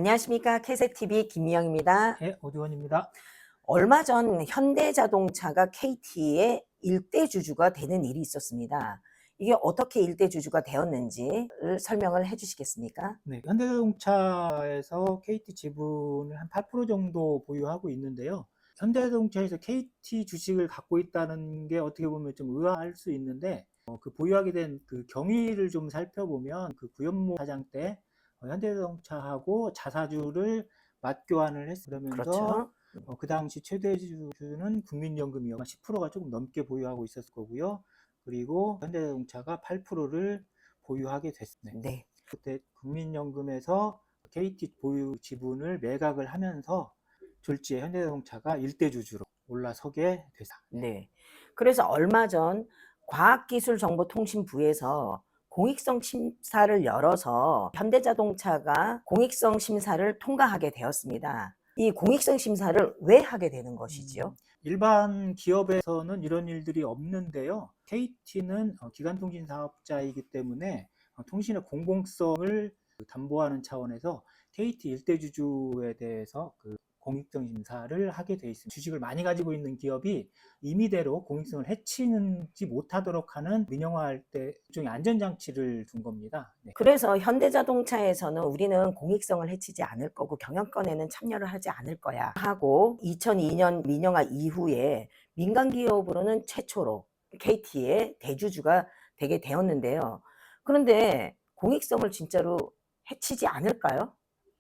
안녕하십니까. 캐셋TV 김미영입니다. 네, 오디원입니다. 얼마 전 현대자동차가 KT의 일대 주주가 되는 일이 있었습니다. 이게 어떻게 일대 주주가 되었는지를 설명을 해 주시겠습니까? 네, 현대자동차에서 KT 지분을 한 8% 정도 보유하고 있는데요. 현대자동차에서 KT 주식을 갖고 있다는 게 어떻게 보면 좀 의아할 수 있는데, 그 보유하게 된 그 경위를 좀 살펴보면 그 구현모 사장 때 현대자동차하고 자사주를 맞교환을 그러면서 그렇죠. 그 당시 최대 주주는 국민연금이요. 10%가 조금 넘게 보유하고 있었을 거고요. 그리고 현대자동차가 8%를 보유하게 됐습니다. 네. 그때 국민연금에서 KT 보유 지분을 매각을 하면서 졸지에 현대자동차가 일대 주주로 올라서게 됐다. 네. 그래서 얼마 전 과학기술정보통신부에서 공익성 심사를 열어서 현대자동차가 공익성 심사를 통과하게 되었습니다. 이 공익성 심사를 왜 하게 되는 것이지요? 일반 기업에서는 이런 일들이 없는데요. KT는 기간통신 사업자이기 때문에 통신의 공공성을 담보하는 차원에서 KT 일대주주에 대해서 그 공익성 심사를 하게 돼 있습니다. 주식을 많이 가지고 있는 기업이 임의대로 공익성을 해치지 못하도록 하는 민영화할 때 일종의 안전장치를 둔 겁니다. 네. 그래서 현대자동차에서는 우리는 공익성을 해치지 않을 거고 경영권에는 참여를 하지 않을 거야 하고 2002년 민영화 이후에 민간기업으로는 최초로 KT의 대주주가 되게 되었는데요. 그런데 공익성을 진짜로 해치지 않을까요?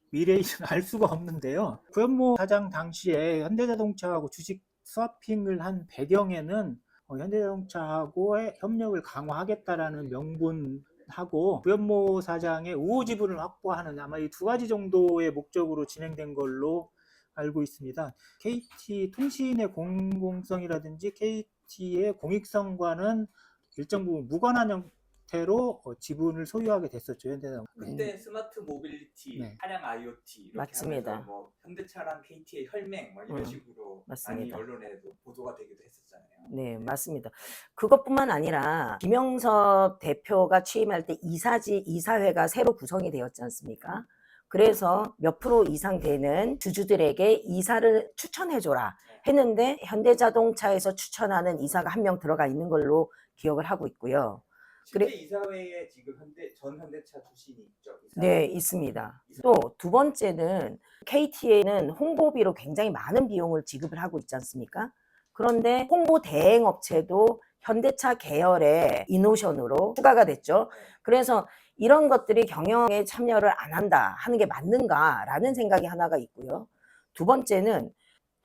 미래는 알 수가 없는데요. 구현모 사장 당시에 현대자동차하고 주식 스와핑을 한 배경에는 현대자동차하고의 협력을 강화하겠다라는 명분하고 구현모 사장의 우호 지분을 확보하는 아마 이 두 가지 정도의 목적으로 진행된 걸로 알고 있습니다. KT 통신의 공공성이라든지 KT의 공익성과는 일정 부분 무관한 형태로 지분을 소유하게 됐었죠. 현대자동차. 그때 스마트 모빌리티, 네. 차량 IoT 이렇게 맞습니다. 하면서 뭐 현대차랑 KT의 혈맹 뭐 이런 식으로 많이 맞습니다. 언론에도 보도가 되기도 했었잖아요. 네, 맞습니다. 그것뿐만 아니라 김영섭 대표가 취임할 때 이사회가 새로 구성이 되었지 않습니까? 그래서 몇 프로 이상 되는 주주들에게 이사를 추천해줘라 했는데 현대자동차에서 추천하는 이사가 한 명 들어가 있는 걸로 기억을 하고 있고요. 실제 이사회에 지금 전 현대차 출신이 있죠. 네, 있습니다. 또 두 번째는 KT에는 홍보비로 굉장히 많은 비용을 지급을 하고 있지 않습니까? 그런데 홍보 대행 업체도 현대차 계열의 이노션으로 추가가 됐죠. 그래서 이런 것들이 경영에 참여를 안 한다 하는 게 맞는가라는 생각이 하나가 있고요. 두 번째는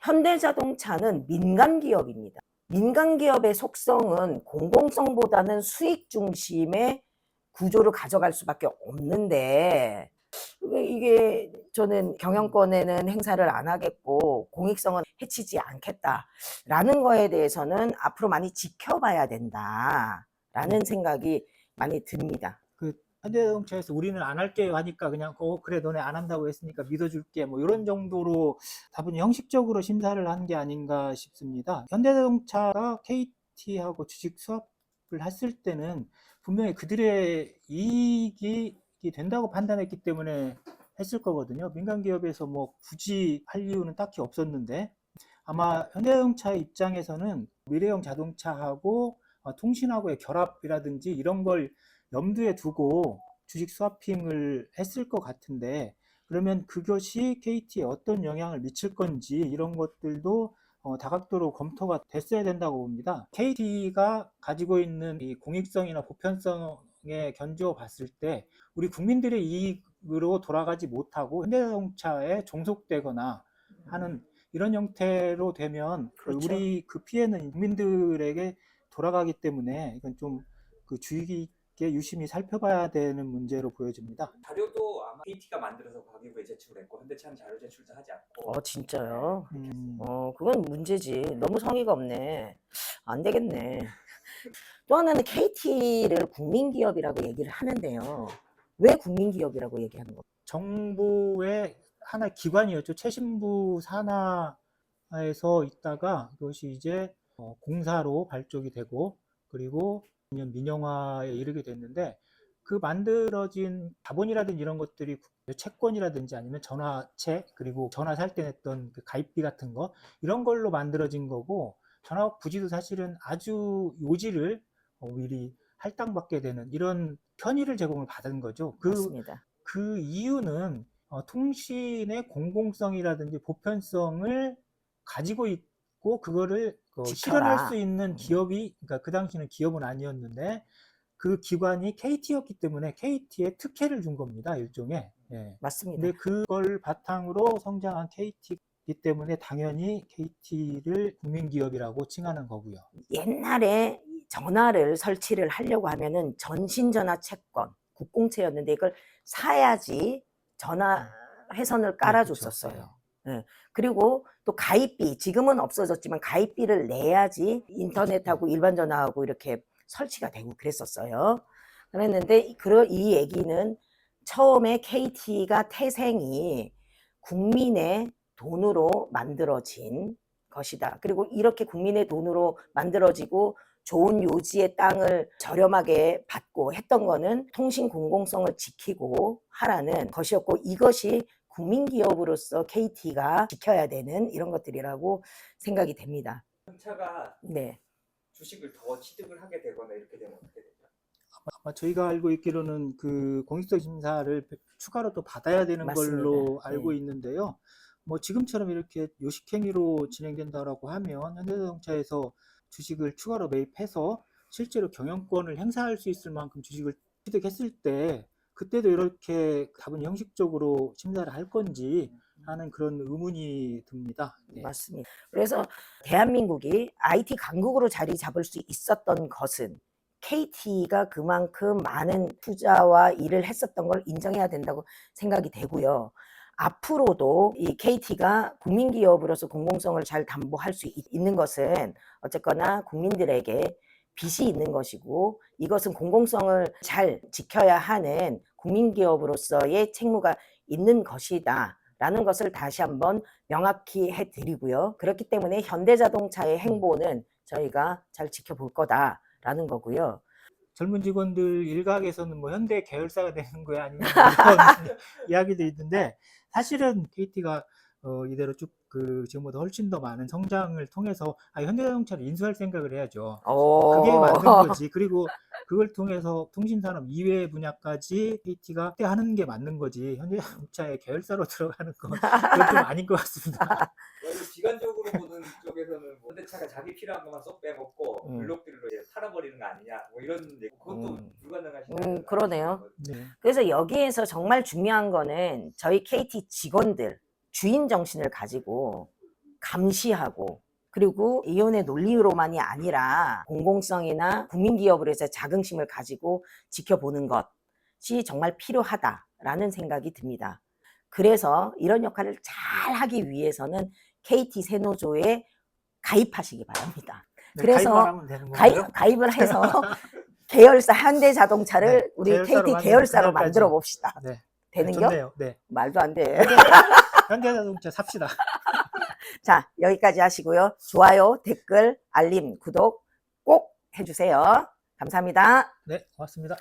현대자동차는 민간 기업입니다. 민간 기업의 속성은 공공성보다는 수익 중심의 구조를 가져갈 수밖에 없는데 이게 저는 경영권에는 행사를 안 하겠고 공익성은 해치지 않겠다라는 거에 대해서는 앞으로 많이 지켜봐야 된다라는 생각이 많이 듭니다. 그 현대자동차에서 우리는 안 할게요 하니까 그냥 그래 너네 안 한다고 했으니까 믿어줄게 뭐 이런 정도로 다분히 형식적으로 심사를 한 게 아닌가 싶습니다. 현대자동차가 KT하고 주식 수합을 했을 때는 분명히 그들의 이익이 된다고 판단했기 때문에 했을 거거든요. 민간 기업에서 뭐 굳이 할 이유는 딱히 없었는데 아마 현대자동차의 입장에서는 미래형 자동차하고 통신하고의 결합이라든지 이런 걸 염두에 두고 주식 스와핑을 했을 것 같은데 그러면 그것이 KT에 어떤 영향을 미칠 건지 이런 것들도 다각도로 검토가 됐어야 된다고 봅니다. KT가 가지고 있는 이 공익성이나 보편성에 견주어 봤을 때 우리 국민들의 이익으로 돌아가지 못하고 현대자동차에 종속되거나 하는 이런 형태로 되면 그렇죠. 우리 그 피해는 국민들에게 돌아가기 때문에 이건 좀 그 주의 깊게 유심히 살펴봐야 되는 문제로 보여집니다. 자료도 아마 KT가 만들어서 과기부에 제출했고 현대차는 자료 제출도 하지 않고. 진짜요? 음, 그건 문제지. 너무 성의가 없네. 안 되겠네. 또 하나는 KT를 국민기업이라고 얘기를 하는데요. 왜 국민기업이라고 얘기하는 거예요? 정부의 하나의 기관이었죠. 최신부 산하에서 있다가 그것이 이제 공사로 발족이 되고 그리고 민영화에 이르게 됐는데 그 만들어진 자본이라든지 이런 것들이 채권이라든지 아니면 전화채 그리고 전화 살 때 냈던 그 가입비 같은 거 이런 걸로 만들어진 거고 전화국 부지도 사실은 아주 요지를 미리 할당받게 되는 이런 편의를 제공을 받은 거죠. 맞습니다. 그 이유는 통신의 공공성이라든지 보편성을 가지고 있고 그거를 실현할 지켜라. 수 있는 기업이 그러니까 그 당시는 기업은 아니었는데 그 기관이 KT였기 때문에 KT에 특혜를 준 겁니다. 일종의. 예. 맞습니다. 근데 그걸 바탕으로 성장한 KT이기 때문에 당연히 KT를 국민기업이라고 칭하는 거고요. 옛날에 전화를 설치를 하려고 하면은 전신전화 채권, 국공채였는데 이걸 사야지 전화 회선을 깔아줬었어요. 예. 그리고 또 가입비, 지금은 없어졌지만 가입비를 내야지 인터넷하고 일반 전화하고 이렇게 설치가 되고 그랬었어요. 그랬는데 이 얘기는 처음에 KT가 태생이 국민의 돈으로 만들어진 것이다. 그리고 이렇게 국민의 돈으로 만들어지고 좋은 요지의 땅을 저렴하게 받고 했던 거는 통신 공공성을 지키고 하라는 것이었고 이것이 국민기업으로서 KT가 지켜야 되는 이런 것들이라고 생각이 됩니다. 현차가 네. 주식을 더 취득을 하게 되거나 이렇게 되면 어떻게 되죠? 아마 저희가 알고 있기로는 그 공익적 심사를 추가로 또 받아야 되는 맞습니다. 걸로 알고 네. 있는데요. 뭐 지금처럼 이렇게 요식행위로 진행된다라고 하면 현대자동차에서 주식을 추가로 매입해서 실제로 경영권을 행사할 수 있을 만큼 주식을 취득했을 때 그때도 이렇게 다분히 형식적으로 심사를 할 건지 하는 그런 의문이 듭니다. 네. 맞습니다. 그래서 대한민국이 IT 강국으로 자리 잡을 수 있었던 것은 KT가 그만큼 많은 투자와 일을 했었던 걸 인정해야 된다고 생각이 되고요. 앞으로도 이 KT가 국민기업으로서 공공성을 잘 담보할 수 있는 것은 어쨌거나 국민들에게 빚이 있는 것이고 이것은 공공성을 잘 지켜야 하는 국민기업으로서의 책무가 있는 것이다. 라는 것을 다시 한번 명확히 해드리고요. 그렇기 때문에 현대자동차의 행보는 저희가 잘 지켜볼 거다라는 거고요. 젊은 직원들 일각에서는 뭐 현대 계열사가 되는 거야 아니면 뭐 이런 이야기도 있는데 사실은 KT가 이대로 쭉 그 지금보다 훨씬 더 많은 성장을 통해서 현대자동차를 인수할 생각을 해야죠. 그게 맞는 거지. 그리고 그걸 통해서 통신산업 이외의 분야까지 KT가 하는 게 맞는 거지. 현대자동차의 계열사로 들어가는 건 그건 좀 아닌 것 같습니다. 비관적으로 보는 쪽에서는 뭐 현대차가 자기 필요한 것만 쏙 빼먹고 블록들로 이제 팔아버리는 거 아니냐 뭐 이런 얘기, 그것도 불가능하시나요? 그러네요. 네. 그래서 여기에서 정말 중요한 거는 저희 KT 직원들 주인 정신을 가지고 감시하고 그리고 이혼의 논리로만이 아니라 공공성이나 국민기업으로 해서 자긍심을 가지고 지켜보는 것이 정말 필요하다라는 생각이 듭니다. 그래서 이런 역할을 잘 하기 위해서는 KT 세노조에 가입하시기 바랍니다. 네, 그래서 가입만 하면 되는 건가요? 가입을 해서 계열사 현대자동차를 네, 우리 계열사로 KT 만드는 계열사로 그날까지. 만들어 봅시다. 네. 되는겨? 좋네요. 네. 말도 안 돼. 현대자동차 삽시다. 자, 여기까지 하시고요. 좋아요, 댓글, 알림, 구독 꼭 해주세요. 감사합니다. 네, 고맙습니다.